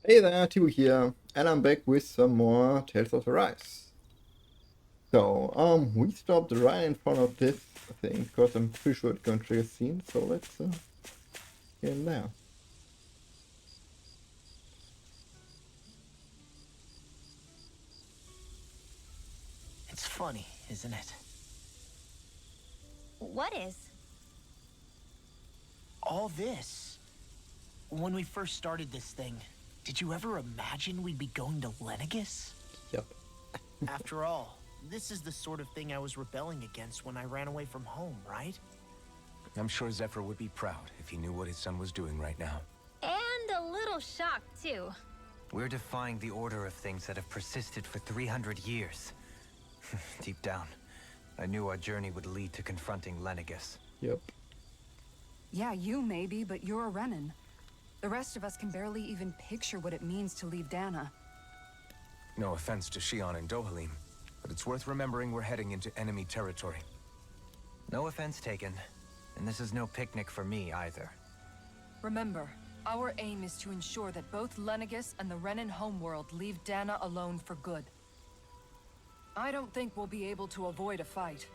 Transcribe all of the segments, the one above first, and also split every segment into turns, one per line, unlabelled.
Hey there, Tibu here, and I'm back with some more Tales of Arise. We stopped right in front of this thing because I'm pretty sure it's going to trigger a scene, so let's get in there.
It's funny, isn't it?
What is?
All this. When we first started this thing, did you ever imagine we'd be going to Lenegus?
Yep.
After all, this is the sort of thing I was rebelling against when I ran away from home, right?
I'm sure Zephyr would be proud if he knew what his son was doing right now.
And a little shocked, too.
We're defying the order of things that have persisted for 300 years. Deep down, I knew our journey would lead to confronting Lenegus.
Yep.
Yeah, you maybe, but you're a Renan. The rest of us can barely even picture what it means to leave Dana.
No offense to Shion and Dohalim, but it's worth remembering we're heading into enemy territory.
No offense taken, and this is no picnic for me either.
Remember, our aim is to ensure that both Lenegus and the Renan homeworld leave Dana alone for good. I don't think we'll be able to avoid a fight.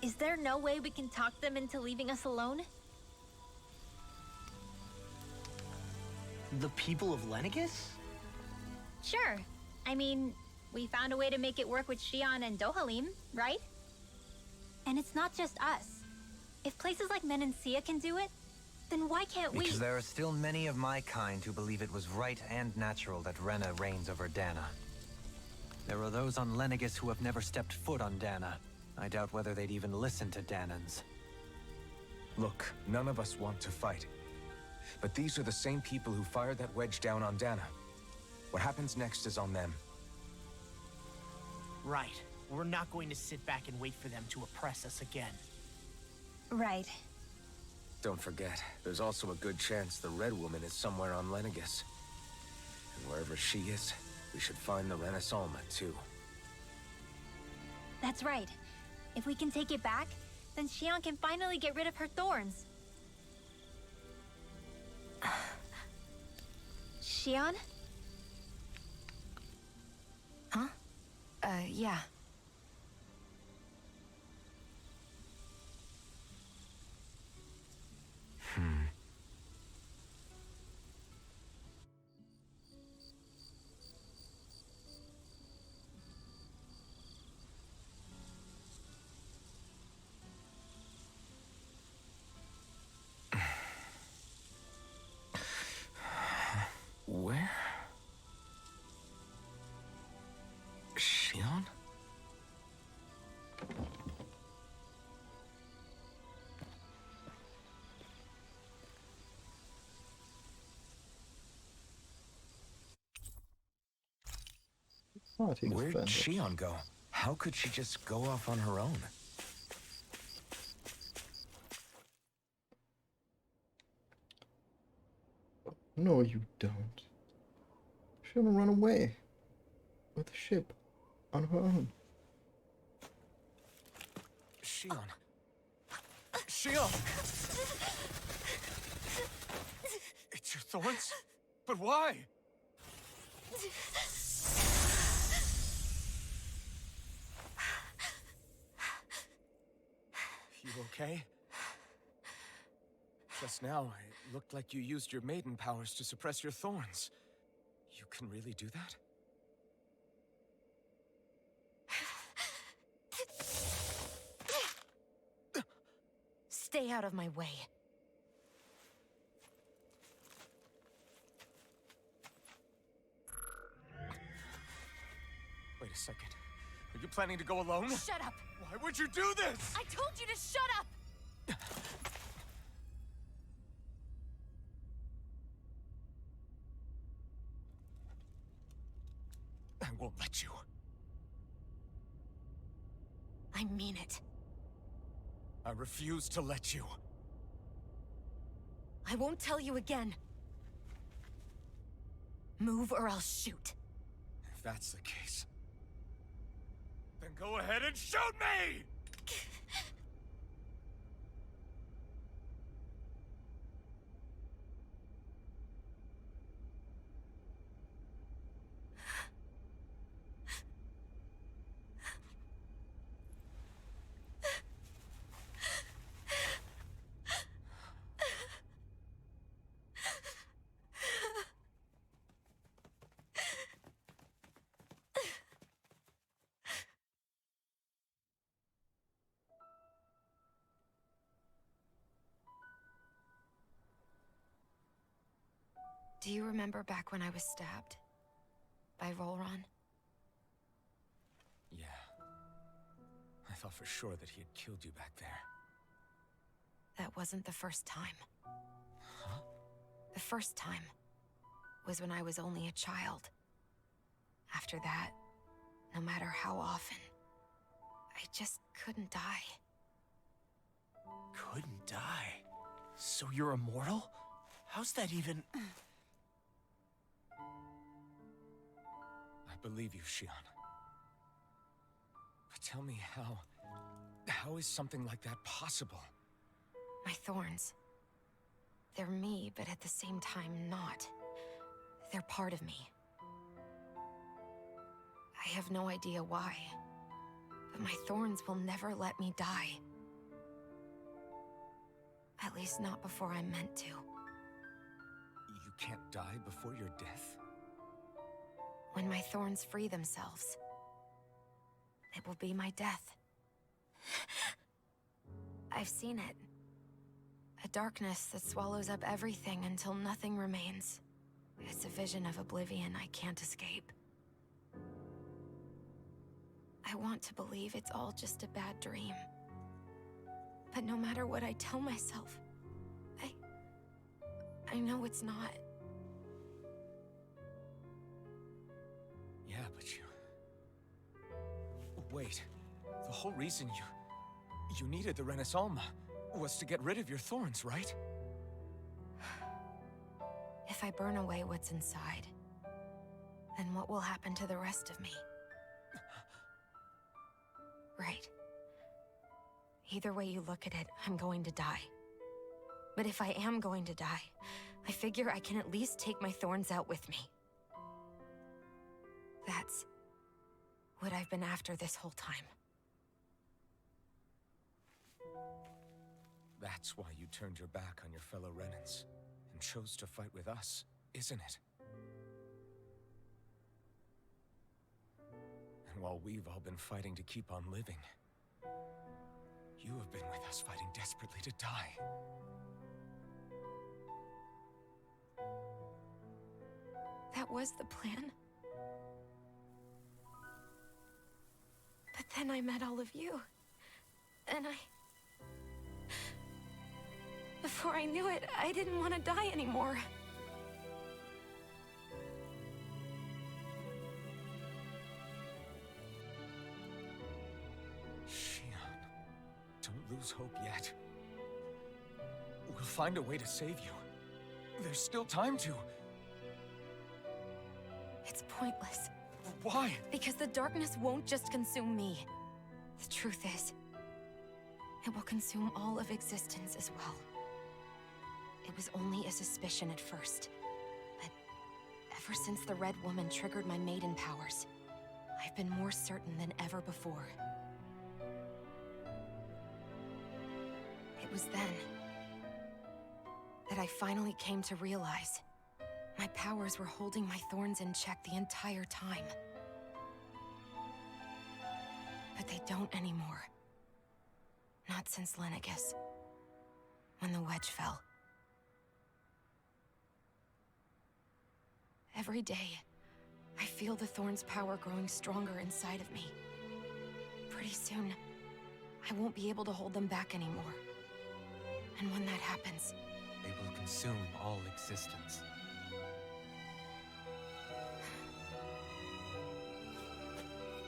Is there no way we can talk them into leaving us alone?
The people of Lenegus?
Sure. I mean, we found a way to make it work with Shion and Dohalim, right? And it's not just us. If places like Menancia can do it, then why can't we?
Because there are still many of my kind who believe it was right and natural that Rena reigns over Dana. There are those on Lenegus who have never stepped foot on Dana. I doubt whether they'd even listen to Danans.
Look, none of us want to fight. But these are the same people who fired that wedge down on Dana. What happens next is on them.
Right. We're not going to sit back and wait for them to oppress us again.
Right.
Don't forget, there's also a good chance the Red Woman is somewhere on Lenegus. And wherever she is, we should find the Renaissance too.
That's right. If we can take it back, then Shion can finally get rid of her thorns. Shion?
Huh? Yeah.
Where? Shion?
Oh, I think it's
Where'd
planned.
Shion go? How could she just go off on her own?
No, you don't. She's gonna run away with the ship on her own.
Shion. Shion! It's your thorns? But why? You okay? Just now, it looked like you used your maiden powers to suppress your thorns. You can really do that?
Stay out of my way.
Wait a second. Are you planning to go alone?
Shut up!
Why would you do this?
I told you to shut up!
I won't let you.
I mean it.
I refuse to let you.
I won't tell you again. Move or I'll shoot.
If that's the case, then go ahead and shoot me!
Do you remember back when I was stabbed? By Rolron?
Yeah. I thought for sure that he had killed you back there.
That wasn't the first time.
Huh?
The first time was when I was only a child. After that, no matter how often, I just couldn't die.
Couldn't die? So you're immortal? How's that even...
I believe you, Shion. But tell me how... How is something like that possible?
My thorns. They're me, but at the same time not. They're part of me. I have no idea why, but my thorns will never let me die. At least not before I'm meant to.
You can't die before your death?
When my thorns free themselves, it will be my death. I've seen it. A darkness that swallows up everything until nothing remains. It's a vision of oblivion I can't escape. I want to believe it's all just a bad dream. But no matter what I tell myself, I know it's not.
Yeah, but you... Wait. The whole reason you needed the Renaissance was to get rid of your thorns, right?
If I burn away what's inside, then what will happen to the rest of me? Right. Either way you look at it, I'm going to die. But if I am going to die, I figure I can at least take my thorns out with me. That's what I've been after this whole time.
That's why you turned your back on your fellow Renans and chose to fight with us, isn't it? And while we've all been fighting to keep on living, you have been with us fighting desperately to die.
That was the plan. But then I met all of you. And before I knew it, I didn't want to die anymore.
Shion, don't lose hope yet. We'll find a way to save you. There's still time to...
It's pointless.
Why?
Because the darkness won't just consume me. The truth is, it will consume all of existence as well. It was only a suspicion at first, but ever since the Red Woman triggered my maiden powers, I've been more certain than ever before. It was then that I finally came to realize my powers were holding my thorns in check the entire time. But they don't anymore. Not since Lenegis, when the wedge fell. Every day, I feel the thorn's power growing stronger inside of me. Pretty soon, I won't be able to hold them back anymore. And when that happens...
They will consume all existence.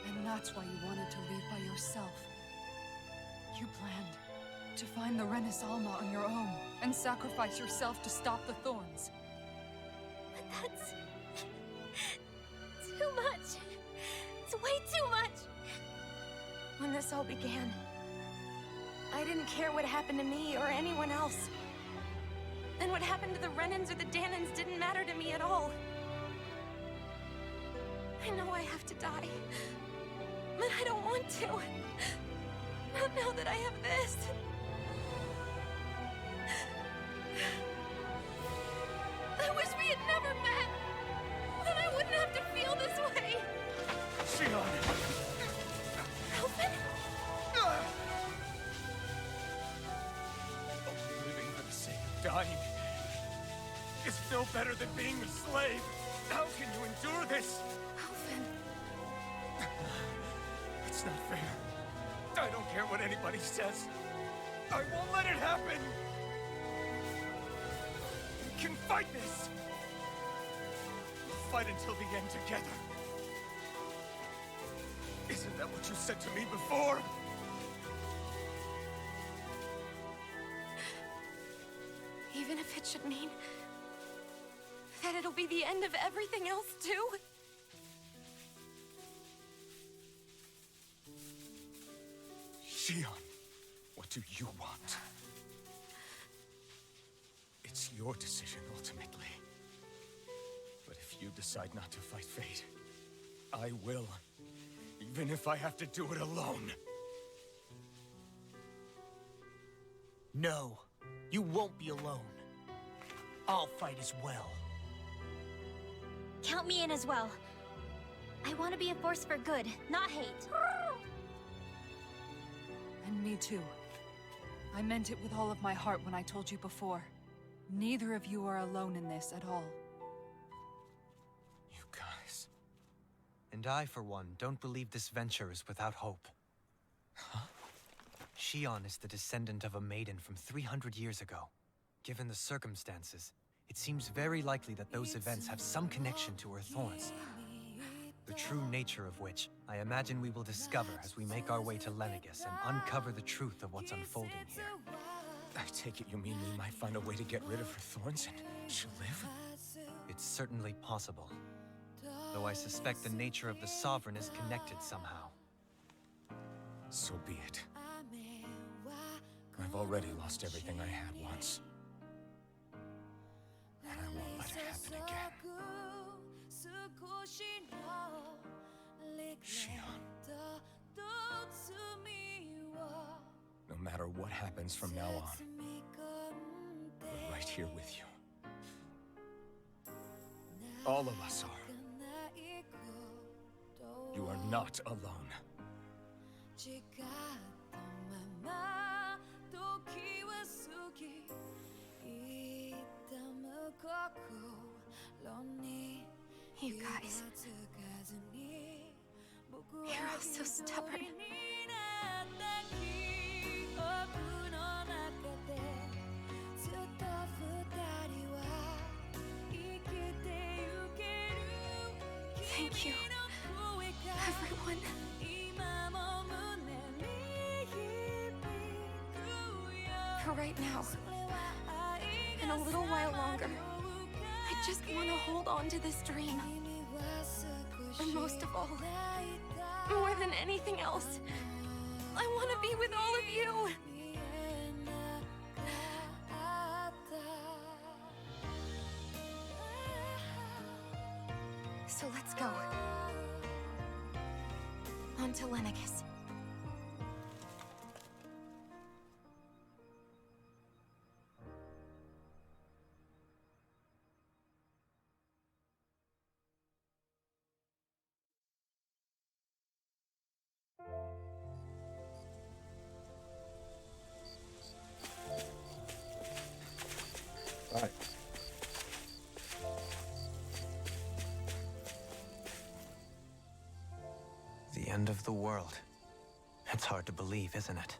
And that's why you wanted to leave by yourself. You planned to find the Renaissance on your own and sacrifice yourself to stop the thorns.
But that's... too much. It's way too much.
When this all began, I didn't care what happened to me or anyone else. And what happened to the Renans or the Danans didn't matter to me at all. I know I have to die, but I don't want to. Not now that I have this. I wish we had never met. Then I wouldn't have to feel this way.
Shion!
Elfin?
Living for the sake of dying. is no better than being a slave. How can you endure this?
Alvin.
It's not fair. I don't care what anybody says. I won't let it happen! We can fight this! We'll fight until the end together. Isn't that what you said to me before?
Even if it should mean that it'll be the end of everything else, too?
Shion, what do you want? It's your decision, ultimately. But if you decide not to fight fate, I will. Even if I have to do it alone.
No, you won't be alone. I'll fight as well.
Count me in as well. I want to be a force for good, not hate.
And me too. I meant it with all of my heart when I told you before. Neither of you are alone in this at all.
You guys...
And I, for one, don't believe this venture is without hope.
Huh?
Shion is the descendant of a maiden from 300 years ago. Given the circumstances, it seems very likely that those events have some connection to her thorns. The true nature of which, I imagine we will discover as we make our way to Lenegis and uncover the truth of what's unfolding here.
I take it you mean we might find a way to get rid of her thorns and she'll live?
It's certainly possible. Though I suspect the nature of the Sovereign is connected somehow.
So be it. I've already lost everything I had once. And I won't let it happen again. Shion. No matter what happens from now on, we're right here with you. All of us are. You are not alone.
You guys. You're all so stubborn. Thank you, everyone. For right now, and a little while longer, I just want to hold on to this dream. And most of all, more than anything else, I want to be with all of you. So let's go. On to Lenegis.
Right.
The end of the world. It's hard to believe, isn't it?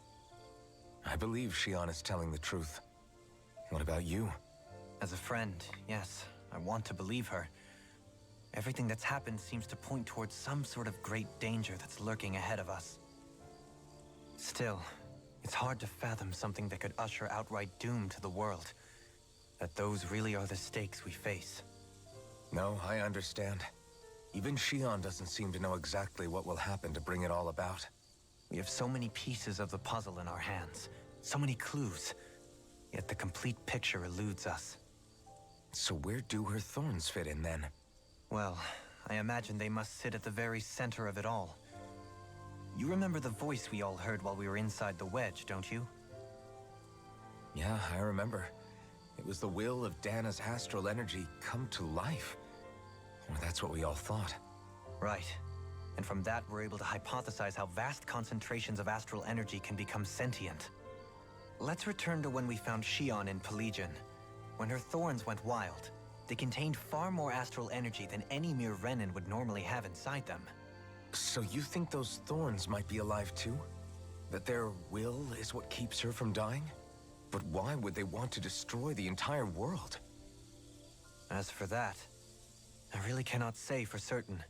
I believe Shion is telling the truth. What about you?
As a friend, yes, I want to believe her. Everything that's happened seems to point towards some sort of great danger that's lurking ahead of us. Still, it's hard to fathom something that could usher outright doom to the world. That those really are the stakes we face.
No, I understand. Even Shion doesn't seem to know exactly what will happen to bring it all about.
We have so many pieces of the puzzle in our hands, so many clues, yet the complete picture eludes us.
So where do her thorns fit in then?
Well, I imagine they must sit at the very center of it all. You remember the voice we all heard while we were inside the wedge, don't you?
Yeah, I remember. It was the will of Dana's astral energy come to life. Or that's what we all thought.
Right. And from that, we're able to hypothesize how vast concentrations of astral energy can become sentient. Let's return to when we found Shion in Pelagian. When her thorns went wild, They contained far more astral energy than any mere Renin would normally have inside them.
So you think those thorns might be alive too? That their will is what keeps her from dying? But why would they want to destroy the entire world?
As for that, I really cannot say for certain.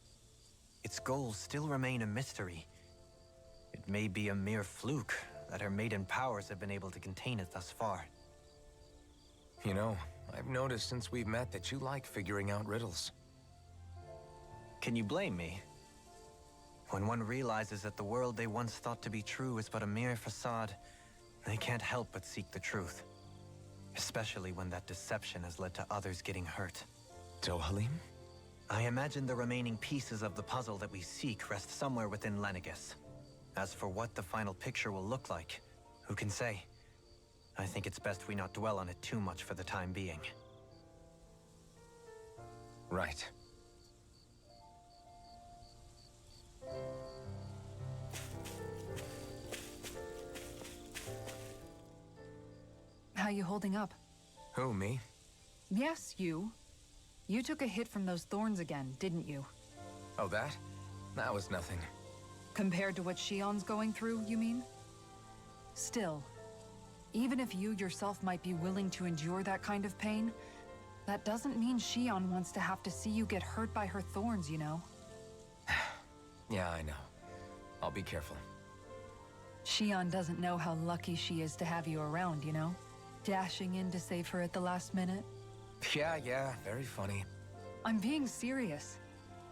Its goals still remain a mystery. It may be a mere fluke that her maiden powers have been able to contain it thus far.
You know, I've noticed since we've met that you like figuring out riddles.
Can you blame me? When one realizes that the world they once thought to be true is but a mere facade, they can't help but seek the truth. Especially when that deception has led to others getting hurt.
Dohalim?
I imagine the remaining pieces of the puzzle that we seek rest somewhere within Lenegis. As for what the final picture will look like, who can say? I think it's best we not dwell on it too much for the time being.
Right.
How you holding up?
Who, me?
Yes, you. You took a hit from those thorns again, didn't you?
Oh, that? That was nothing.
Compared to what Shion's going through, you mean? Still, even if you yourself might be willing to endure that kind of pain, that doesn't mean Shion wants to have to see you get hurt by her thorns, you know?
Yeah, I know. I'll be careful.
Shion doesn't know how lucky she is to have you around, you know? Dashing in to save her at the last minute.
Yeah, very funny.
I'm being serious.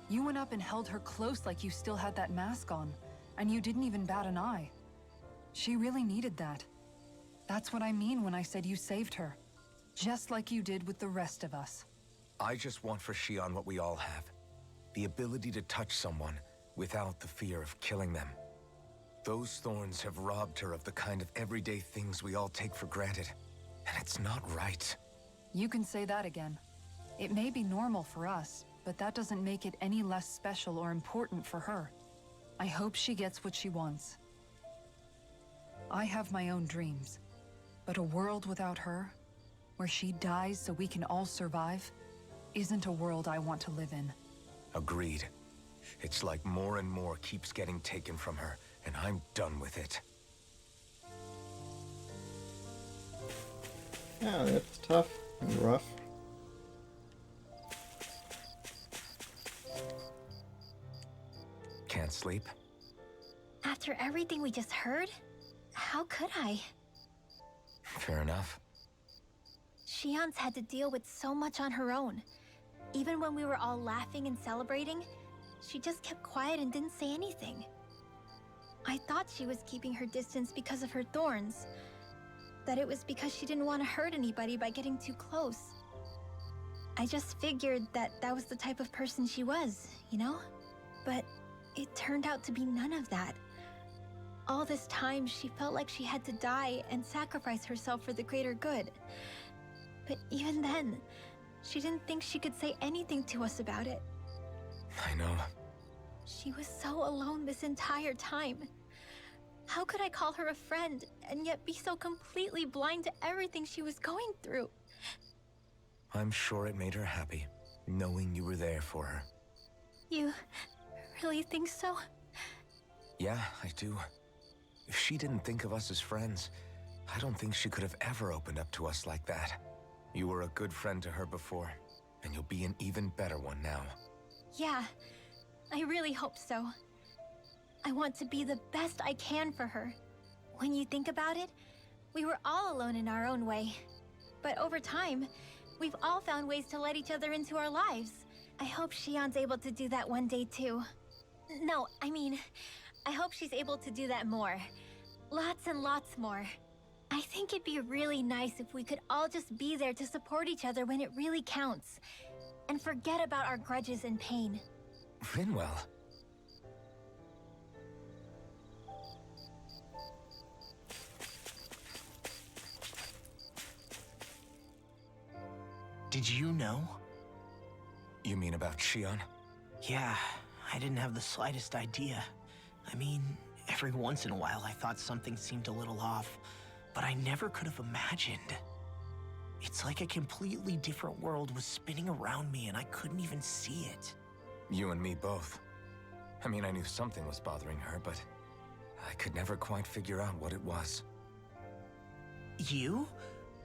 You went up and held her close like you still had that mask on, and you didn't even bat an eye. She really needed that. That's what I mean when I said you saved her. Just like you did with the rest of us.
I just want for Shion what we all have. The ability to touch someone without the fear of killing them. Those thorns have robbed her of the kind of everyday things we all take for granted. And it's not right.
You can say that again. It may be normal for us, but that doesn't make it any less special or important for her. I hope she gets what she wants. I have my own dreams, but a world without her, where she dies so we can all survive, isn't a world I want to live in.
Agreed. It's like more and more keeps getting taken from her, and I'm done with it.
Yeah, that's tough and rough.
Can't sleep?
After everything we just heard, how could I?
Fair enough.
Shion's had to deal with so much on her own. Even when we were all laughing and celebrating, she just kept quiet and didn't say anything. I thought she was keeping her distance because of her thorns. That it was because she didn't want to hurt anybody by getting too close. I just figured that that was the type of person she was, you know? But it turned out to be none of that. All this time, she felt like she had to die and sacrifice herself for the greater good. But even then, she didn't think she could say anything to us about it.
I know.
She was so alone this entire time. How could I call her a friend and yet be so completely blind to everything she was going through?
I'm sure it made her happy, knowing you were there for her.
You really think so?
Yeah, I do. If she didn't think of us as friends, I don't think she could have ever opened up to us like that. You were a good friend to her before, and you'll be an even better one now.
Yeah, I really hope so. I want to be the best I can for her. When you think about it, we were all alone in our own way. But over time, we've all found ways to let each other into our lives. I hope Shion's able to do that one day too. No, I mean, I hope she's able to do that more. Lots and lots more. I think it'd be really nice if we could all just be there to support each other when it really counts. And forget about our grudges and pain.
Rinwell.
Did you know?
You mean about Shion?
Yeah, I didn't have the slightest idea. I mean, every once in a while I thought something seemed a little off, but I never could have imagined. It's like a completely different world was spinning around me and I couldn't even see it.
You and me both. I mean, I knew something was bothering her, but I could never quite figure out what it was.
You?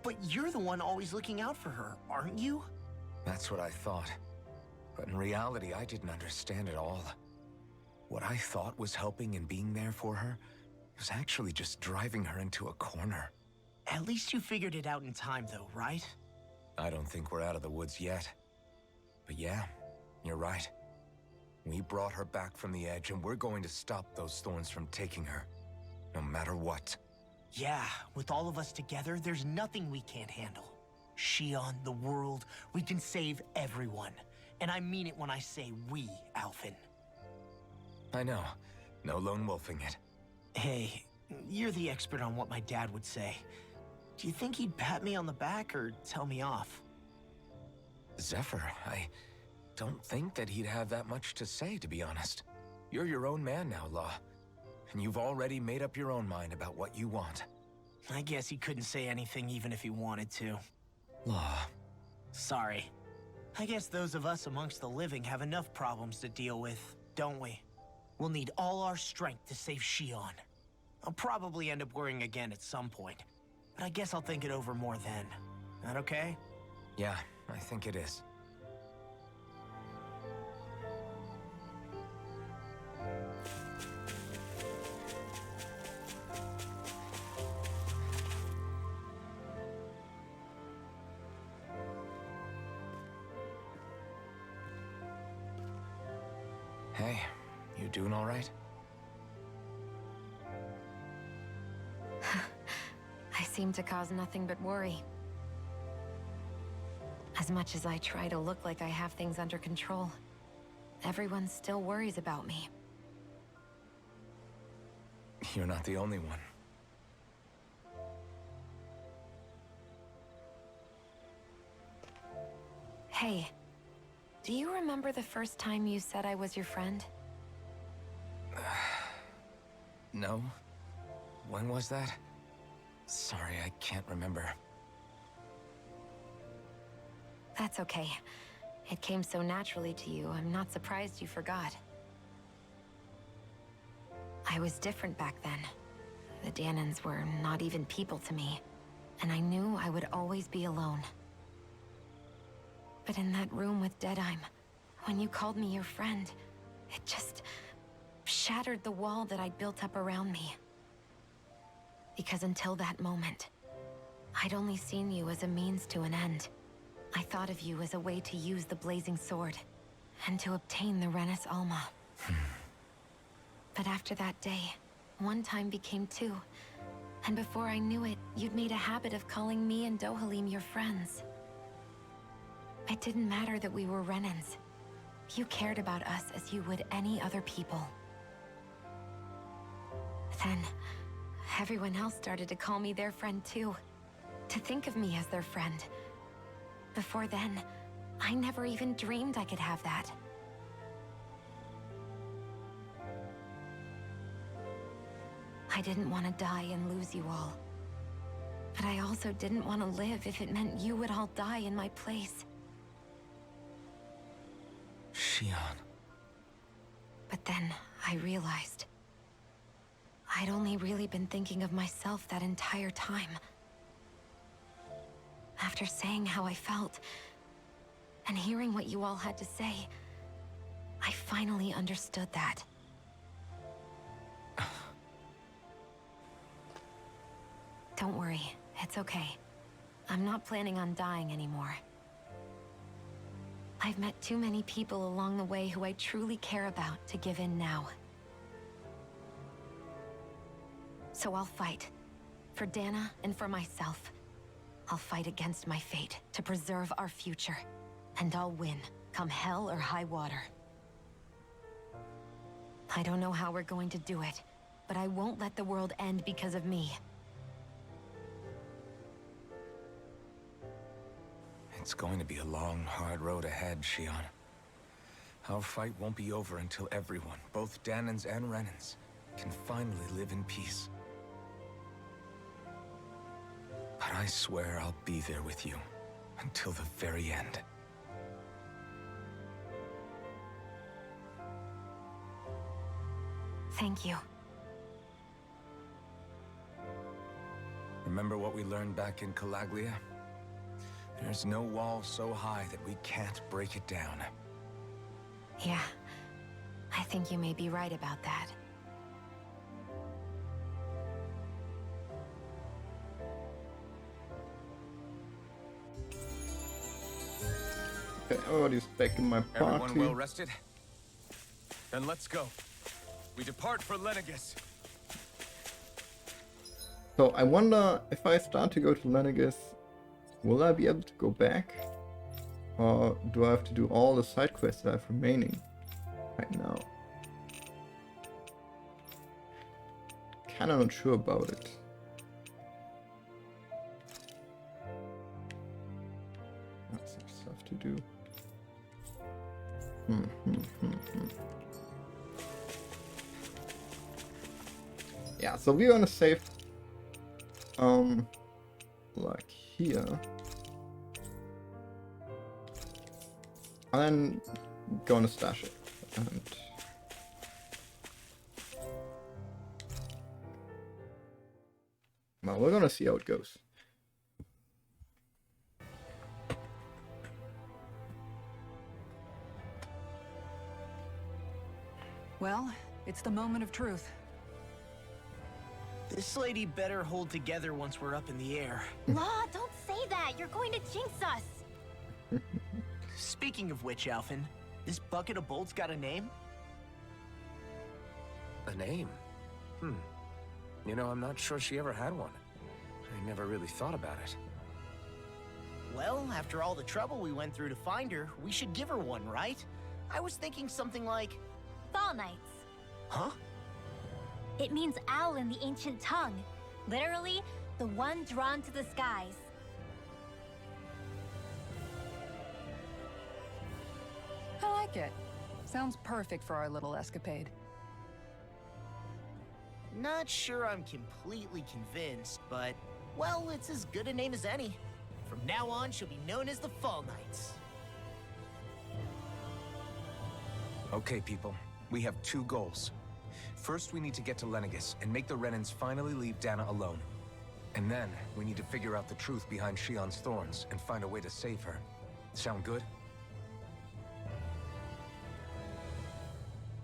But you're the one always looking out for her, aren't you?
That's what I thought. But in reality, I didn't understand it all. What I thought was helping and being there for her was actually just driving her into a corner.
At least you figured it out in time, though, right?
I don't think we're out of the woods yet. But yeah, you're right. We brought her back from the edge, and we're going to stop those thorns from taking her, no matter what.
Yeah, with all of us together, there's nothing we can't handle. Shion, the world, we can save everyone. And I mean it when I say we, Alphen.
I know. No lone wolfing it.
Hey, you're the expert on what my dad would say. Do you think he'd pat me on the back or tell me off?
Zephyr, I don't think that he'd have that much to say, to be honest. You're your own man now, Law. And you've already made up your own mind about what you want.
I guess he couldn't say anything even if he wanted to.
Law.
Sorry. I guess those of us amongst the living have enough problems to deal with, don't we? We'll need all our strength to save Shion. I'll probably end up worrying again at some point, but I guess I'll think it over more then. That okay?
Yeah, I think it is. Hey, you doing all right?
I seem to cause nothing but worry. As much as I try to look like I have things under control, everyone still worries about me.
You're not the only one.
Hey, do you remember the first time you said I was your friend?
No? When was that? Sorry, I can't remember.
That's okay. It came so naturally to you, I'm not surprised you forgot. I was different back then. The Danans were not even people to me, and I knew I would always be alone. But in that room with Deadheim, when you called me your friend, it just shattered the wall that I'd built up around me. Because until that moment, I'd only seen you as a means to an end. I thought of you as a way to use the blazing sword, and to obtain the Renis Alma. But after that day, one time became two, and before I knew it, you'd made a habit of calling me and Dohalim your friends. It didn't matter that we were Renans. You cared about us as you would any other people. Then, everyone else started to call me their friend too. To think of me as their friend. Before then, I never even dreamed I could have that. I didn't want to die and lose you all. But I also didn't want to live if it meant you would all die in my place.
Shion.
But then, I realized I'd only really been thinking of myself that entire time. After saying how I felt, and hearing what you all had to say, I finally understood that. Don't worry, it's okay. I'm not planning on dying anymore. I've met too many people along the way who I truly care about to give in now. So I'll fight. For Dana and for myself. I'll fight against my fate to preserve our future. And I'll win, come hell or high water. I don't know how we're going to do it, but I won't let the world end because of me.
It's going to be a long, hard road ahead, Shion. Our fight won't be over until everyone, both Danans and Renans, can finally live in peace. But I swear I'll be there with you until the very end.
Thank you.
Remember what we learned back in Calaglia? There's no wall so high that we can't break it down.
Yeah, I think you may be right about that.
Okay, everybody's back in my party.
Everyone well rested? Then let's go. We depart for Lenegis.
So I wonder if I start to go to Lenegis, will I be able to go back? Or do I have to do all the side quests that I have remaining right now? Kinda not sure about it. Lots of stuff to do. Yeah, so we're gonna save like here. And then gonna stash it. And well, we're gonna see how it goes.
Well, it's the moment of truth.
This lady better hold together once we're up in the air.
Law, don't say that. You're going to jinx us.
Speaking of which, Alphen, this bucket of bolts got a name?
A name? You know, I'm not sure she ever had one. I never really thought about it.
Well, after all the trouble we went through to find her, we should give her one, right? I was thinking something like...
Fall Knights.
Huh?
It means owl in the ancient tongue. Literally, the one drawn to the skies.
I like it. Sounds perfect for our little escapade.
Not sure I'm completely convinced, but... well, it's as good a name as any. From now on, she'll be known as the Fall Knights.
Okay, people. We have two goals. First, we need to get to Lenegis and make the Renans finally leave Dana alone. And then, we need to figure out the truth behind Shion's thorns and find a way to save her. Sound good?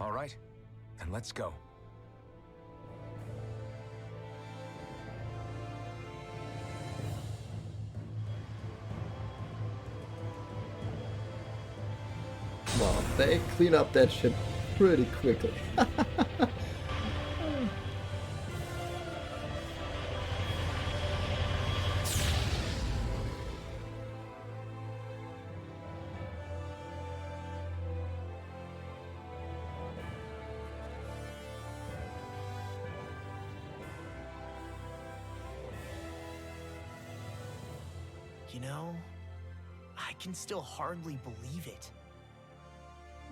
All right, then let's go.
Wow, they clean up that shit pretty quickly.
You know, I can still hardly believe it.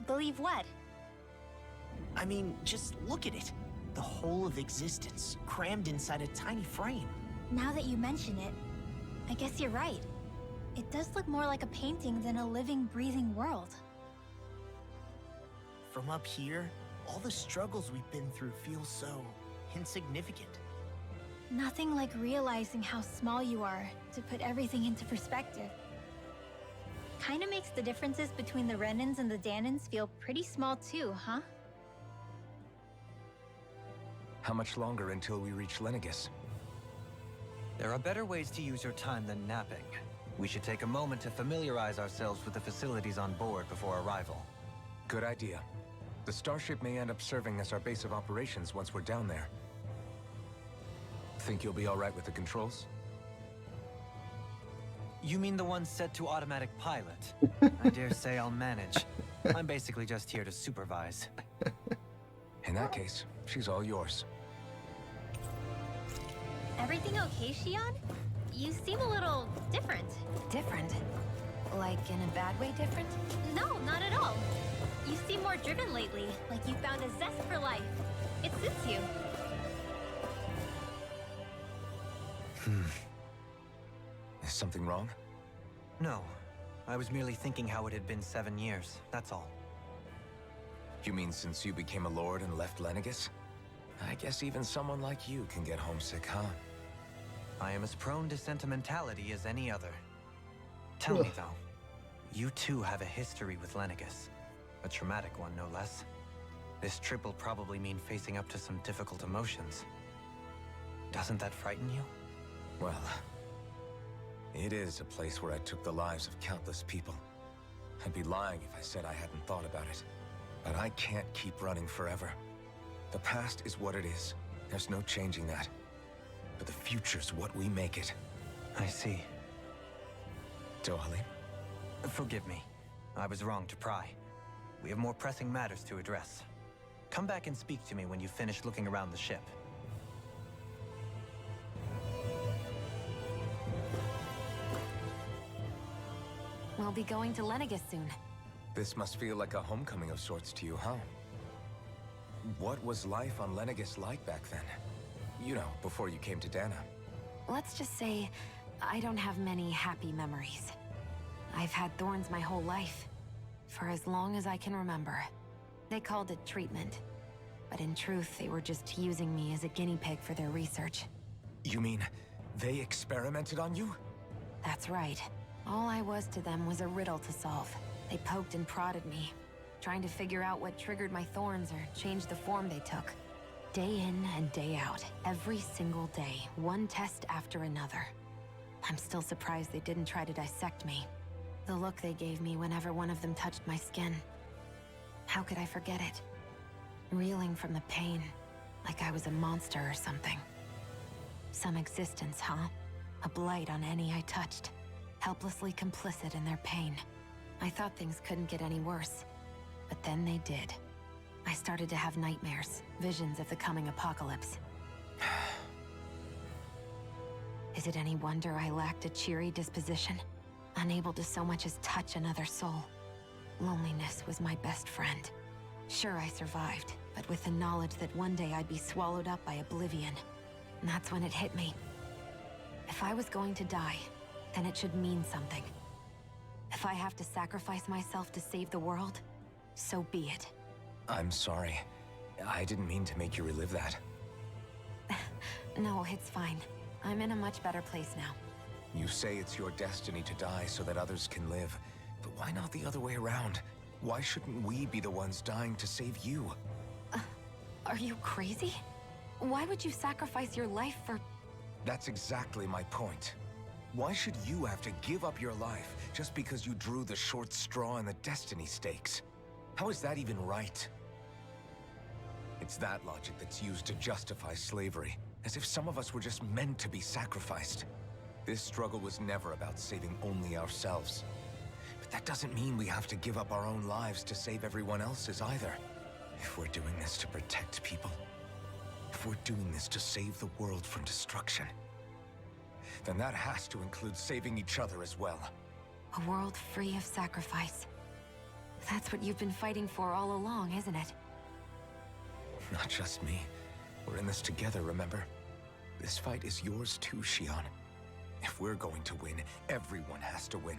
Believe what?
I mean, just look at it. The whole of existence, crammed inside a tiny frame.
Now that you mention it, I guess you're right. It does look more like a painting than a living, breathing world.
From up here, all the struggles we've been through feel so insignificant.
Nothing like realizing how small you are to put everything into perspective. Kinda makes the differences between the Renans and the Danans feel pretty small too, huh?
How much longer until we reach Lenegis?
There are better ways to use your time than napping. We should take a moment to familiarize ourselves with the facilities on board before arrival.
Good idea. The starship may end up serving as our base of operations once we're down there. Think you'll be all right with the controls?
You mean the one set to automatic pilot? I dare say I'll manage. I'm basically just here to supervise.
In that case, she's all yours.
Everything okay, Shion? You seem a little different.
Different? Like in a bad way different?
No, not at all. You seem more driven lately, like you found a zest for life. It suits you.
Is something wrong?
No. I was merely thinking how it had been 7 years, that's all.
You mean since you became a lord and left Lenegis? I guess even someone like you can get homesick, huh?
I am as prone to sentimentality as any other. Tell me, though, you too have a history with Lenegis. A traumatic one, no less. This trip will probably mean facing up to some difficult emotions. Doesn't that frighten you?
Well, it is a place where I took the lives of countless people. I'd be lying if I said I hadn't thought about it. But I can't keep running forever. The past is what it is. There's no changing that. But the future's what we make it.
I see.
Dohalim?
Forgive me. I was wrong to pry. We have more pressing matters to address. Come back and speak to me when you finish looking around the ship.
We'll be going to Lenegis soon.
This must feel like a homecoming of sorts to you, huh? What was life on Lenegis like back then? You know, before you came to Dana.
Let's just say, I don't have many happy memories. I've had thorns my whole life, for as long as I can remember. They called it treatment, but in truth, they were just using me as a guinea pig for their research.
You mean, they experimented on you?
That's right. All I was to them was a riddle to solve. They poked and prodded me, trying to figure out what triggered my thorns or changed the form they took. Day in and day out, every single day, one test after another. I'm still surprised they didn't try to dissect me. The look they gave me whenever one of them touched my skin. How could I forget it? Reeling from the pain, like I was a monster or something. Some existence, huh? A blight on any I touched. Helplessly complicit in their pain. I thought things couldn't get any worse. But then they did. I started to have nightmares, visions of the coming apocalypse. Is it any wonder I lacked a cheery disposition? Unable to so much as touch another soul. Loneliness was my best friend. Sure, I survived, but with the knowledge that one day I'd be swallowed up by oblivion. And that's when it hit me. If I was going to die, then it should mean something. If I have to sacrifice myself to save the world, so be it.
I'm sorry. I didn't mean to make you relive that.
No, it's fine. I'm in a much better place now.
You say it's your destiny to die so that others can live. But why not the other way around? Why shouldn't we be the ones dying to save you?
Are you crazy? Why would you sacrifice your life for...
That's exactly my point. Why should you have to give up your life just because you drew the short straw in the destiny stakes? How is that even right? It's that logic that's used to justify slavery, as if some of us were just meant to be sacrificed. This struggle was never about saving only ourselves. But that doesn't mean we have to give up our own lives to save everyone else's either. If we're doing this to protect people, if we're doing this to save the world from destruction, then that has to include saving each other as well.
A world free of sacrifice. That's what you've been fighting for all along, isn't it?
Not just me. We're in this together, remember? This fight is yours too, Shion. If we're going to win, everyone has to win.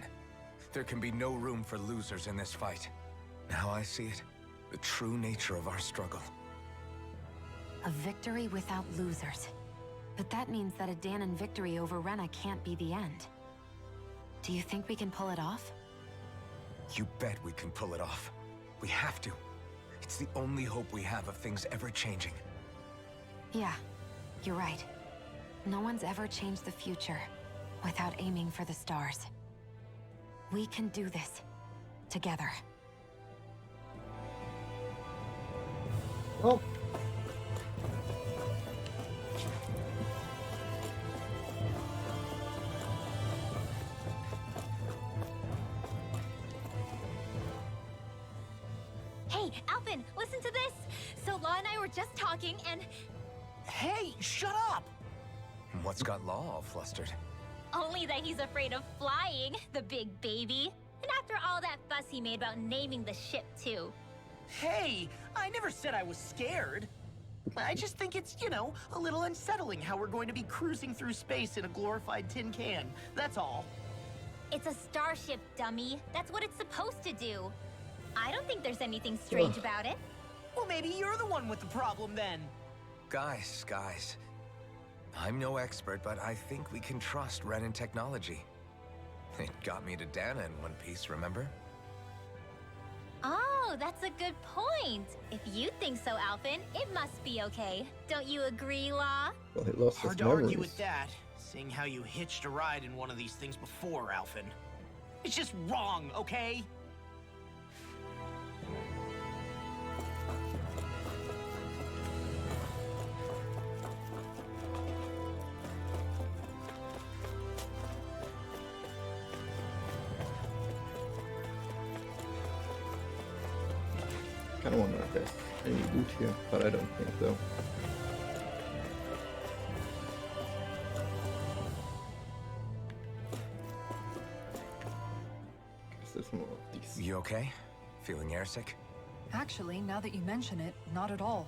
There can be no room for losers in this fight. Now I see it. The true nature of our struggle.
A victory without losers. But that means that a Danon victory over Rena can't be the end. Do you think we can pull it off?
You bet we can pull it off. We have to. It's the only hope we have of things ever changing.
Yeah, you're right. No one's ever changed the future without aiming for the stars. We can do this. Together.
Oh.
Hey, Alpin, listen to this! So Law and I were just talking and...
Hey, shut up!
What's got Law all flustered?
Only that he's afraid of flying, the big baby. And after all that fuss he made about naming the ship, too.
Hey, I never said I was scared. I just think it's, you know, a little unsettling how we're going to be cruising through space in a glorified tin can. That's all.
It's a starship, dummy. That's what it's supposed to do. I don't think there's anything strange about it.
Well, maybe you're the one with the problem then.
Guys. I'm no expert, but I think we can trust Renan technology. It got me to Dana in one piece, remember?
Oh, that's a good point. If you think so, Alphen, it must be okay. Don't you agree, Law?
Well, he lost
Hard
his
to
memories.
argue with that, seeing how you hitched a ride in one of these things before, Alphen. It's just wrong, okay?
Kinda wonder if there's any loot here, but I don't think so. Guess there's more of these.
You okay? Feeling airsick?
Actually, now that you mention it, not at all.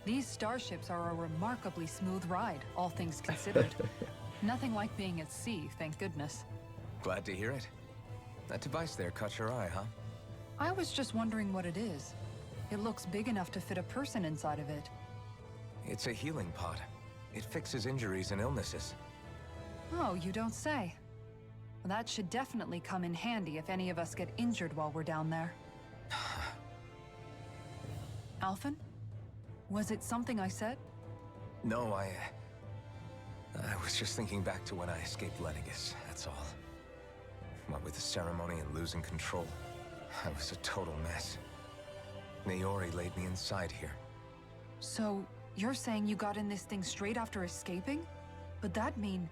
These starships are a remarkably smooth ride, all things considered. Nothing like being at sea, thank goodness.
Glad to hear it. That device there caught your eye, huh?
I was just wondering what it is. It looks big enough to fit a person inside of it.
It's a healing pod. It fixes injuries and illnesses.
Oh, you don't say. Well, that should definitely come in handy if any of us get injured while we're down there. Alphen? Was it something I said?
No, I was just thinking back to when I escaped Lennigus, that's all. What with the ceremony and losing control, I was a total mess. Naori laid me inside here.
So, you're saying you got in this thing straight after escaping? But that'd mean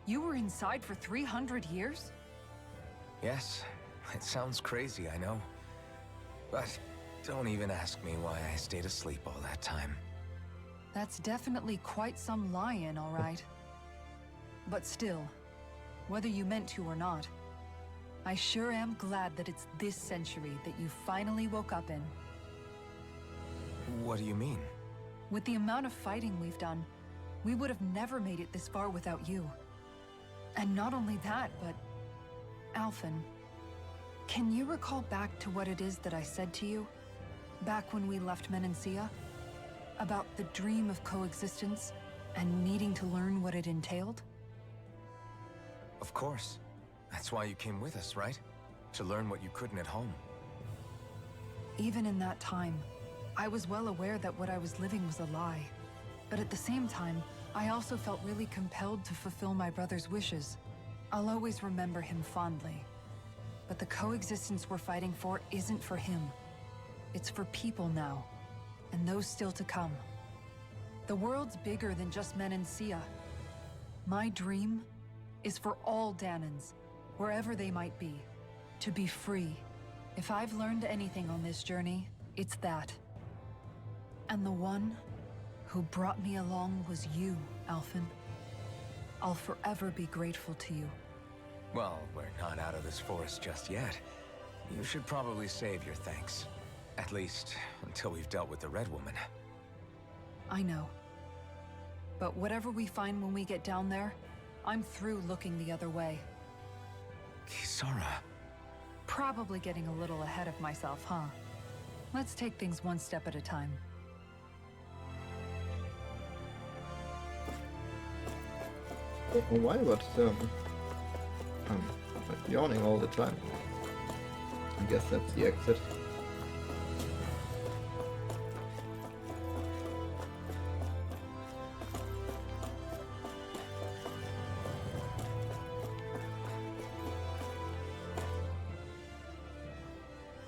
you were inside for 300 years?
Yes, it sounds crazy, I know. But don't even ask me why I stayed asleep all that time.
That's definitely quite some lie-in, all right. But still, whether you meant to or not, I sure am glad that it's this century that you finally woke up in.
What do you mean?
With the amount of fighting we've done, we would have never made it this far without you. And not only that, but... Alphen, can you recall back to what it is that I said to you? Back when we left Menancia? About the dream of coexistence, and needing to learn what it entailed?
Of course. That's why you came with us, right? To learn what you couldn't at home.
Even in that time, I was well aware that what I was living was a lie. But at the same time, I also felt really compelled to fulfill my brother's wishes. I'll always remember him fondly. But the coexistence we're fighting for isn't for him. It's for people now, and those still to come. The world's bigger than just Menancia. My dream is for all Danans, wherever they might be, to be free. If I've learned anything on this journey, it's that. And the one who brought me along was you, Alphen. I'll forever be grateful to you.
Well, we're not out of this forest just yet. You should probably save your thanks. At least, until we've dealt with the Red Woman.
I know. But whatever we find when we get down there, I'm through looking the other way.
Kisara.
Probably getting a little ahead of myself, huh? Let's take things one step at a time.
Why but I'm yawning all the time. I guess that's the exit.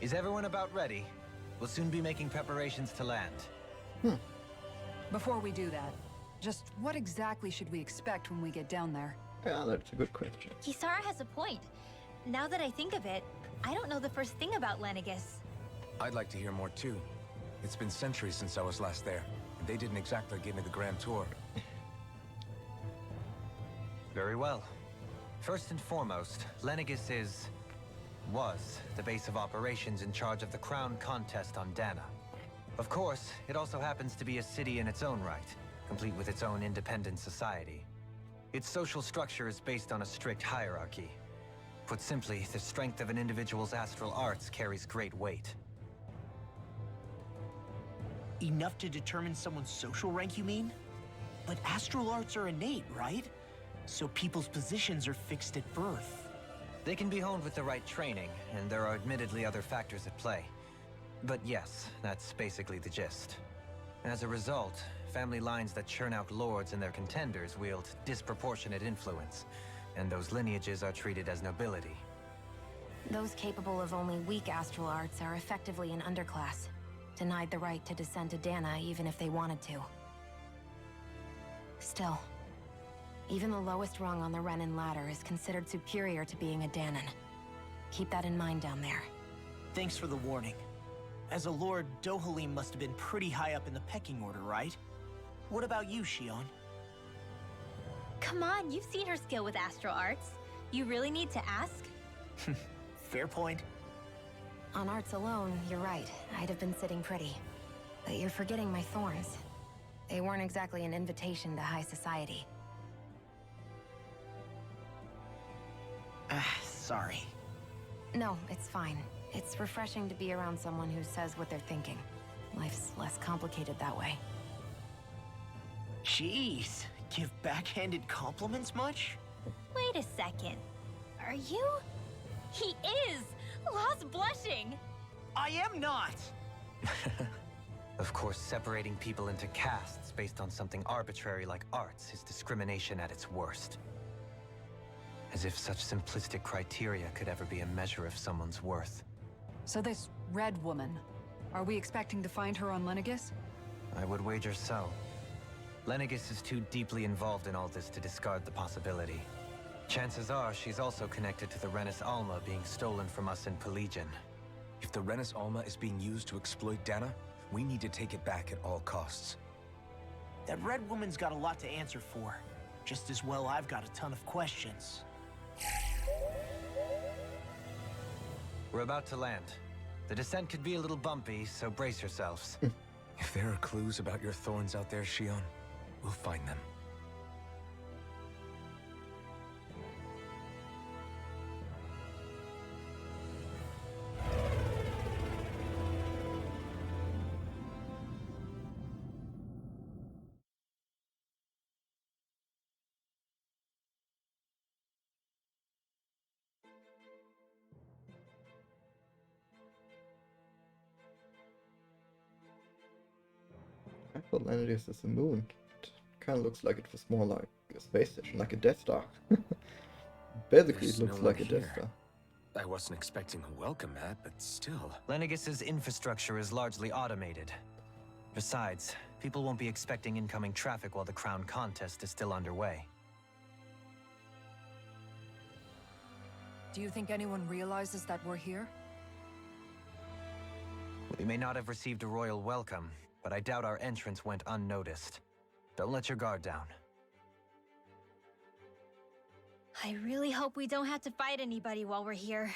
Is everyone about ready? We'll soon be making preparations to land.
Before we do that, just what exactly should we expect when we get down there?
Yeah, that's a good question.
Kisara has a point. Now that I think of it, I don't know the first thing about Lennigus.
I'd like to hear more too. It's been centuries since I was last there, and they didn't exactly give me the grand tour.
Very well. First and foremost, Lennigus was the base of operations in charge of the crown contest on Dana. Of course, it also happens to be a city in its own right, complete with its own independent society. Its social structure is based on a strict hierarchy. Put simply, the strength of an individual's astral arts carries great weight.
Enough to determine someone's social rank, you mean? But astral arts are innate, right? So people's positions are fixed at birth.
They can be honed with the right training, and there are admittedly other factors at play. But yes, that's basically the gist. As a result, family lines that churn out lords and their contenders wield disproportionate influence, and those lineages are treated as nobility.
Those capable of only weak astral arts are effectively an underclass, denied the right to descend to Dana even if they wanted to. Still, even the lowest rung on the Renan ladder is considered superior to being a Danan. Keep that in mind down there.
Thanks for the warning. As a lord, Dohalim must have been pretty high up in the pecking order, right? What about you, Shion?
Come on, you've seen her skill with astral arts. You really need to ask?
Fair point.
On arts alone, you're right. I'd have been sitting pretty. But you're forgetting my thorns. They weren't exactly an invitation to high society.
Sorry.
No, it's fine. It's refreshing to be around someone who says what they're thinking. Life's less complicated that way.
Jeez, give backhanded compliments much?
Wait a second. Are you? He is! Lost blushing!
I am not!
Of course, separating people into castes based on something arbitrary like arts is discrimination at its worst. As if such simplistic criteria could ever be a measure of someone's worth.
So this red woman, are we expecting to find her on Lenegis?
I would wager so. Lenegis is too deeply involved in all this to discard the possibility. Chances are she's also connected to the Renis Alma being stolen from us in Pelegion.
If the Renis Alma is being used to exploit Dana, we need to take it back at all costs.
That red woman's got a lot to answer for. Just as well I've got a ton of questions.
We're about to land. The descent could be a little bumpy, so brace yourselves.
If there are clues about your thorns out there, Shion, we'll find them.
I thought Lenegis is a moon. It kind of looks like it was more like a space station, like a Death Star. Basically,
There's
it looks
no
like
one
a Death
here.
Star.
I wasn't expecting a welcome mat, but still.
Lenegis's infrastructure is largely automated. Besides, people won't be expecting incoming traffic while the crown contest is still underway.
Do you think anyone realizes that we're here?
We may not have received a royal welcome, but I doubt our entrance went unnoticed. Don't let your guard down.
I really hope we don't have to fight anybody while we're here.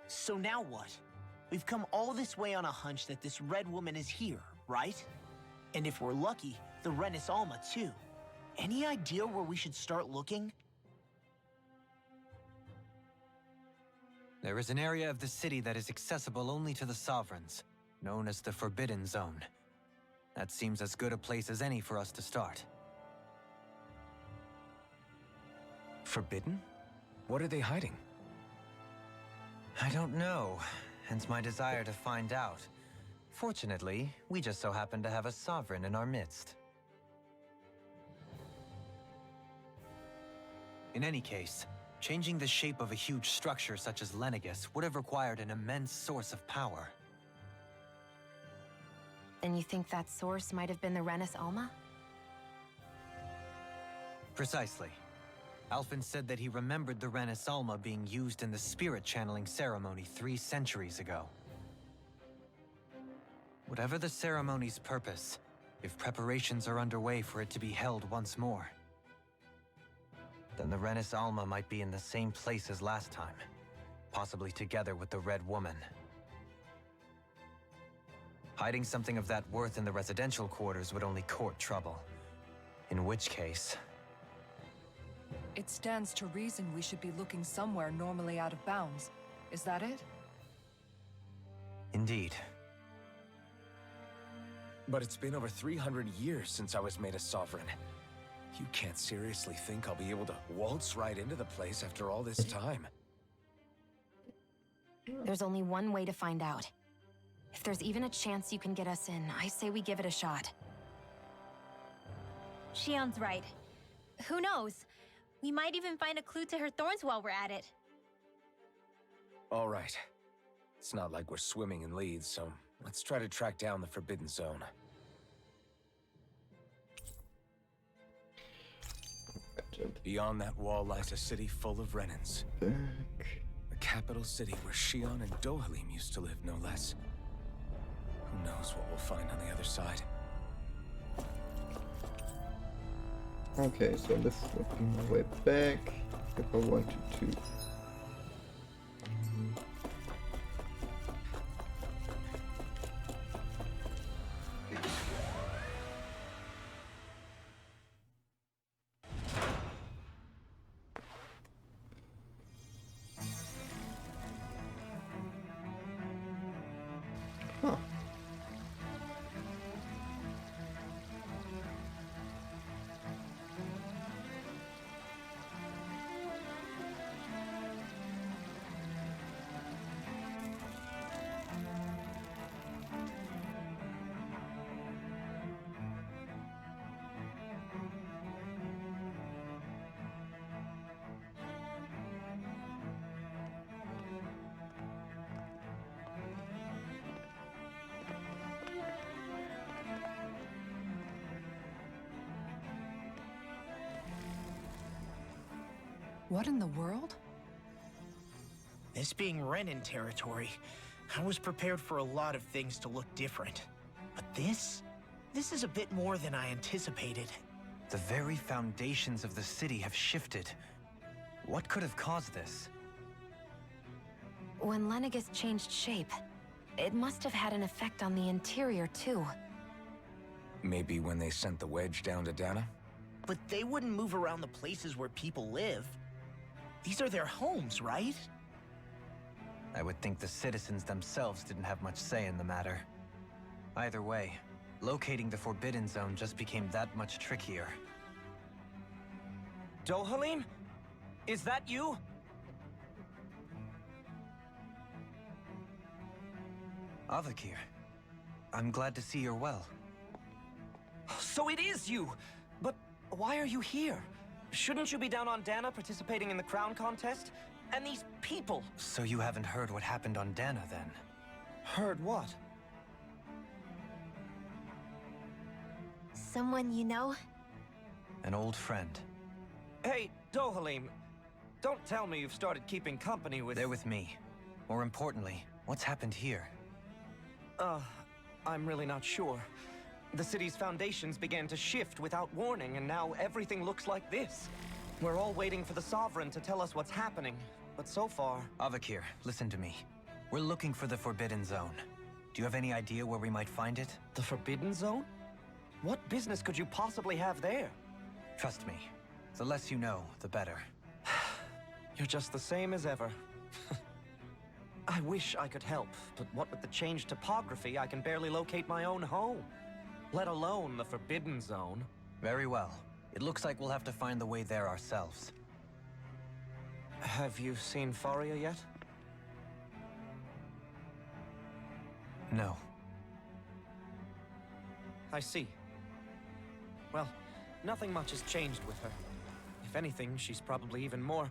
So now what? We've come all this way on a hunch that this red woman is here, right? And if we're lucky, the Renis Alma too. Any idea where we should start looking?
There is an area of the city that is accessible only to the Sovereigns, known as the Forbidden Zone. That seems as good a place as any for us to start.
Forbidden? What are they hiding?
I don't know, hence my desire to find out. Fortunately, we just so happen to have a Sovereign in our midst. In any case, changing the shape of a huge structure such as Lenegis would have required an immense source of power.
And you think that source might have been the Renis Alma?
Precisely. Alphen said that he remembered the Renis Alma being used in the spirit channeling ceremony 3 centuries ago. Whatever the ceremony's purpose, if preparations are underway for it to be held once more, then the Renis Alma might be in the same place as last time, possibly together with the Red Woman. Hiding something of that worth in the residential quarters would only court trouble. In which case...
It stands to reason we should be looking somewhere normally out of bounds. Is that it?
Indeed.
But it's been over 300 years since I was made a sovereign. You can't seriously think I'll be able to waltz right into the place after all this time.
There's only one way to find out. If there's even a chance you can get us in, I say we give it a shot.
Shion's right. Who knows? We might even find a clue to her thorns while we're at it.
All right. It's not like we're swimming in leads, so let's try to track down the Forbidden Zone. Beyond that wall lies a city full of Renans. A capital city where Shion and Dohalim used to live, no less. Who knows what we'll find on the other side?
Okay, so this would be my way back if I wanted to. Huh.
What in the world?
This being Renan territory, I was prepared for a lot of things to look different. But this is a bit more than I anticipated.
The very foundations of the city have shifted. What could have caused this?
When Lenegis changed shape, it must have had an effect on the interior too.
Maybe when they sent the wedge down to Dana?
But they wouldn't move around the places where people live. These are their homes, right?
I would think the citizens themselves didn't have much say in the matter. Either way, locating the Forbidden Zone just became that much trickier.
Dohalim? Is that you?
Avakir, I'm glad to see you're well.
So it is you! But why are you here? Shouldn't you be down on Dana participating in the crown contest? And these people!
So you haven't heard what happened on Dana, then?
Heard what?
Someone you know?
An old friend.
Hey, Dohalim, don't tell me you've started keeping company with...
They're with me. More importantly, what's happened here?
I'm really not sure. The city's foundations began to shift without warning, and now everything looks like this. We're all waiting for the Sovereign to tell us what's happening, but so far...
Avakir, listen to me. We're looking for the Forbidden Zone. Do you have any idea where we might find it?
The Forbidden Zone? What business could you possibly have there?
Trust me. The less you know, the better.
You're just the same as ever. I wish I could help, but what with the changed topography, I can barely locate my own home. Let alone the Forbidden Zone.
Very well. It looks like we'll have to find the way there ourselves.
Have you seen Faria yet?
No.
I see. Well, nothing much has changed with her. If anything, she's probably even more...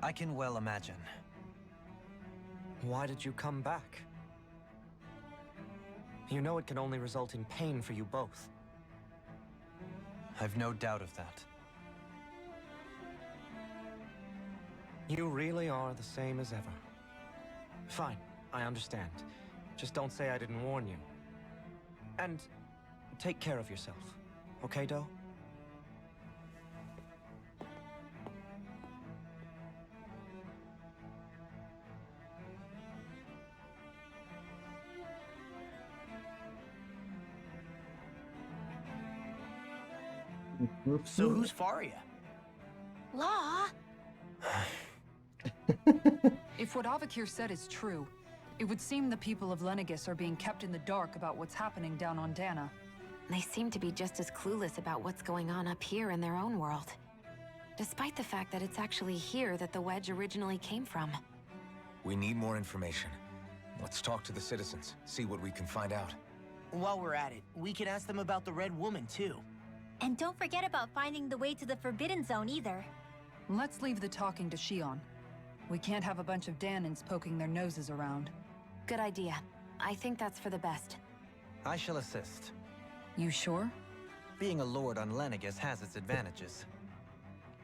I can well imagine.
Why did you come back? You know it can only result in pain for you both.
I've no doubt of that.
You really are the same as ever. Fine, I understand. Just don't say I didn't warn you. And take care of yourself, okay, Do?
So who's Faria?
Law?
If what Avakir said is true, it would seem the people of Lenegis are being kept in the dark about what's happening down on Dana.
They seem to be just as clueless about what's going on up here in their own world. Despite the fact that it's actually here that the wedge originally came from.
We need more information. Let's talk to the citizens, see what we can find out.
While we're at it, we can ask them about the Red Woman, too.
And don't forget about finding the way to the Forbidden Zone either.
Let's leave the talking to Shion. We can't have a bunch of Danans poking their noses around.
Good idea. I think that's for the best.
I shall assist.
You sure?
Being a lord on Lenegis has its advantages.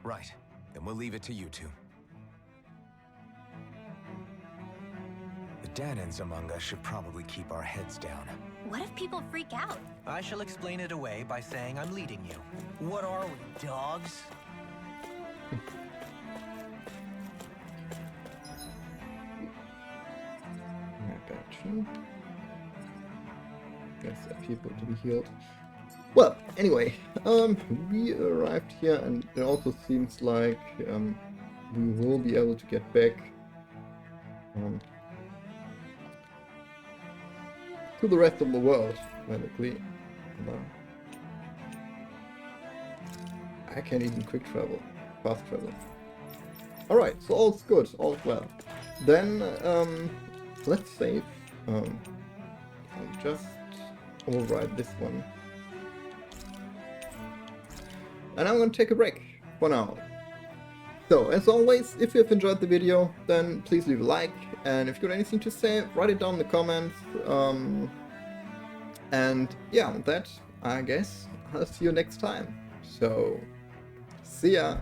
Right. Then we'll leave it to you two. The Danans among us should probably keep our heads down.
What if people freak out?
I shall explain it away by saying I'm leading you.
What are we, dogs?
Gotcha. Guess there are people to be healed. Well, anyway, we arrived here, and it also seems like we will be able to get back to the rest of the world, basically. I can't even quick travel, fast travel. Alright, so all's good, all's well. Then, let's save. I'll just override this one. And I'm gonna take a break for now. So, as always, if you have enjoyed the video, then please leave a like, and if you've got anything to say, write it down in the comments. And yeah, with that, I guess I'll see you next time. So, see ya!